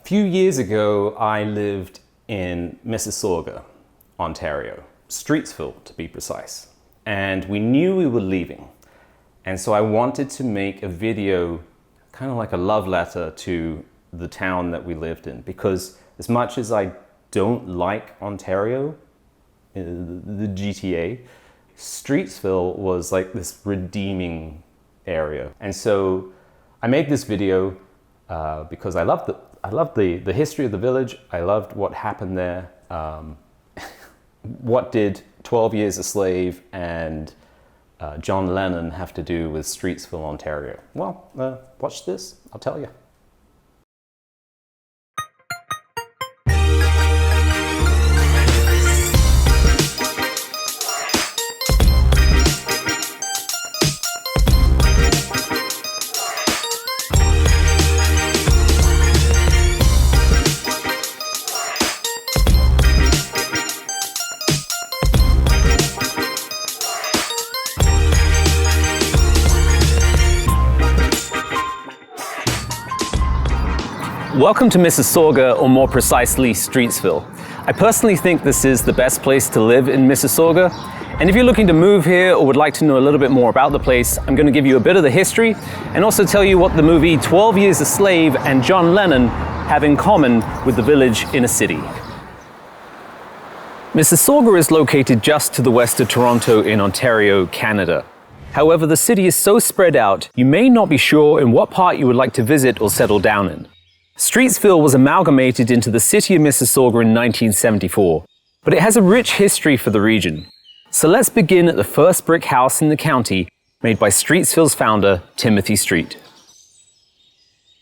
few years ago, I lived in Mississauga, Ontario, Streetsville to be precise, and we knew we were leaving. And so I wanted to make a video, kind of like a love letter to the town that we lived in, because as much as I don't like Ontario, the GTA, Streetsville was like this redeeming area. And so I made this video because I loved the history of the village. I loved what happened there. What did 12 Years a Slave and John Lennon have to do with Streetsville, Ontario? Well, watch this, I'll tell you. Welcome to Mississauga, or more precisely, Streetsville. I personally think this is the best place to live in Mississauga. And if you're looking to move here or would like to know a little bit more about the place, I'm going to give you a bit of the history and also tell you what the movie 12 Years a Slave and John Lennon have in common with the village in a city. Mississauga is located just to the west of Toronto in Ontario, Canada. However, the city is so spread out, you may not be sure in what part you would like to visit or settle down in. Streetsville was amalgamated into the city of Mississauga in 1974, but it has a rich history for the region. So let's begin at the first brick house in the county, made by Streetsville's founder, Timothy Street.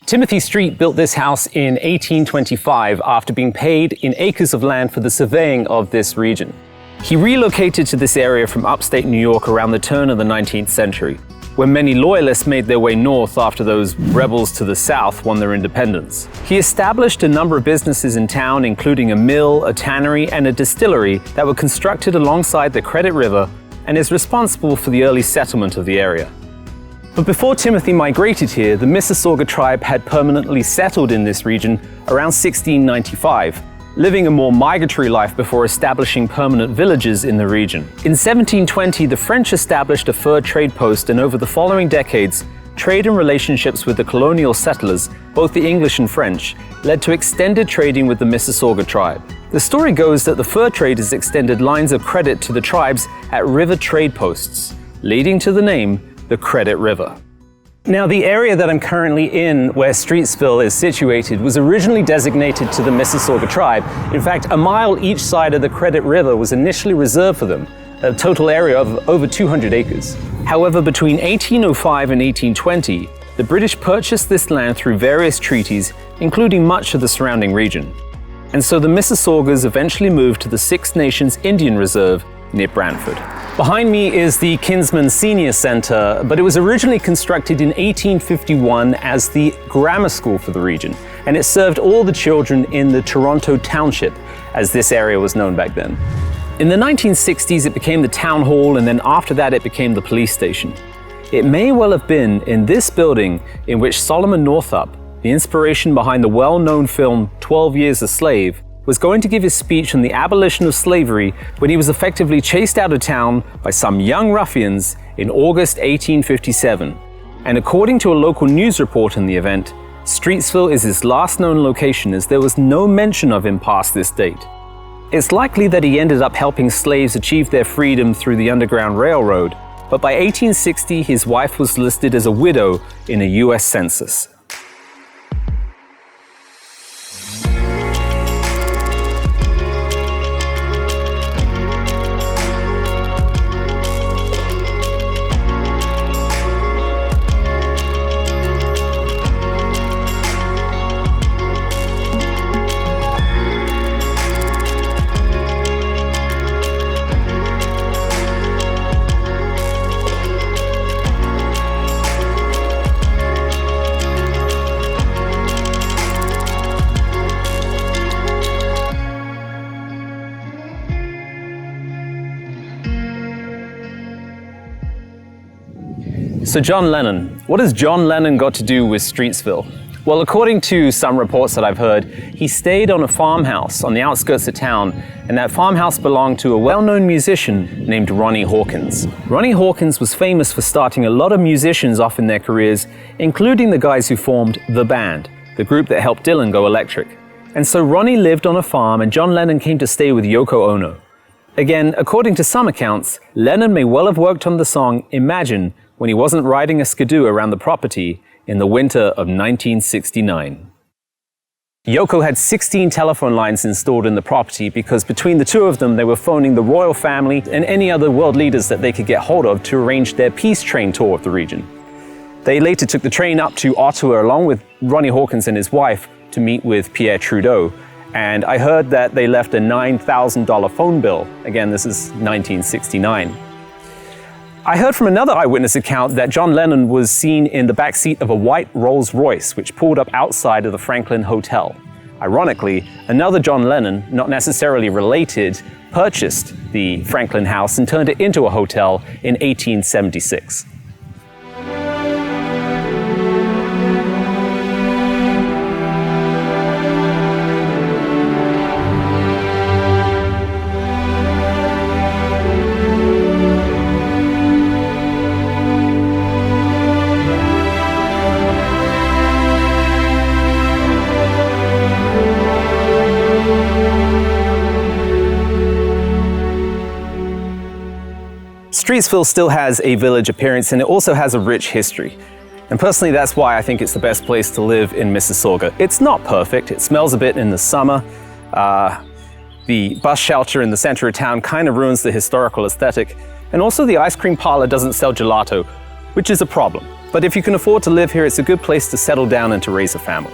Timothy Street built this house in 1825 after being paid in acres of land for the surveying of this region. He relocated to this area from upstate New York around the turn of the 19th century, when many loyalists made their way north after those rebels to the south won their independence. He established a number of businesses in town, including a mill, a tannery, and a distillery that were constructed alongside the Credit River and is responsible for the early settlement of the area. But before Timothy migrated here, the Mississauga tribe had permanently settled in this region around 1695, living a more migratory life before establishing permanent villages in the region. In 1720, the French established a fur trade post, and over the following decades, trade and relationships with the colonial settlers, both the English and French, led to extended trading with the Mississauga tribe. The story goes that the fur traders extended lines of credit to the tribes at river trade posts, leading to the name, the Credit River. Now, the area that I'm currently in, where Streetsville is situated, was originally designated to the Mississauga tribe. In fact, a mile each side of the Credit River was initially reserved for them, a total area of over 200 acres. However, between 1805 and 1820, the British purchased this land through various treaties, including much of the surrounding region. And so the Mississaugas eventually moved to the Six Nations Indian Reserve near Brantford. Behind me is the Kinsman Senior Center, but it was originally constructed in 1851 as the grammar school for the region, and it served all the children in the Toronto Township, as this area was known back then. In the 1960s, it became the town hall, and then after that, it became the police station. It may well have been in this building in which Solomon Northup, the inspiration behind the well-known film 12 Years a Slave, was going to give his speech on the abolition of slavery when he was effectively chased out of town by some young ruffians in August 1857. And according to a local news report on the event, Streetsville is his last known location, as there was no mention of him past this date. It's likely that he ended up helping slaves achieve their freedom through the Underground Railroad, but by 1860 his wife was listed as a widow in a US census. So John Lennon. What has John Lennon got to do with Streetsville? Well, according to some reports that I've heard, he stayed on a farmhouse on the outskirts of town, and that farmhouse belonged to a well-known musician named Ronnie Hawkins. Ronnie Hawkins was famous for starting a lot of musicians off in their careers, including the guys who formed The Band, the group that helped Dylan go electric. And so Ronnie lived on a farm, and John Lennon came to stay with Yoko Ono. Again, according to some accounts, Lennon may well have worked on the song Imagine when he wasn't riding a skidoo around the property in the winter of 1969. Yoko had 16 telephone lines installed in the property because between the two of them, they were phoning the royal family and any other world leaders that they could get hold of to arrange their peace train tour of the region. They later took the train up to Ottawa along with Ronnie Hawkins and his wife to meet with Pierre Trudeau. And I heard that they left a $9,000 phone bill. Again, this is 1969. I heard from another eyewitness account that John Lennon was seen in the backseat of a white Rolls Royce, which pulled up outside of the Franklin Hotel. Ironically, another John Lennon, not necessarily related, purchased the Franklin house and turned it into a hotel in 1876. Streetsville still has a village appearance, and it also has a rich history. And personally, that's why I think it's the best place to live in Mississauga. It's not perfect. It smells a bit in the summer. The bus shelter in the center of town kind of ruins the historical aesthetic. And also the ice cream parlor doesn't sell gelato, which is a problem. But if you can afford to live here, it's a good place to settle down and to raise a family.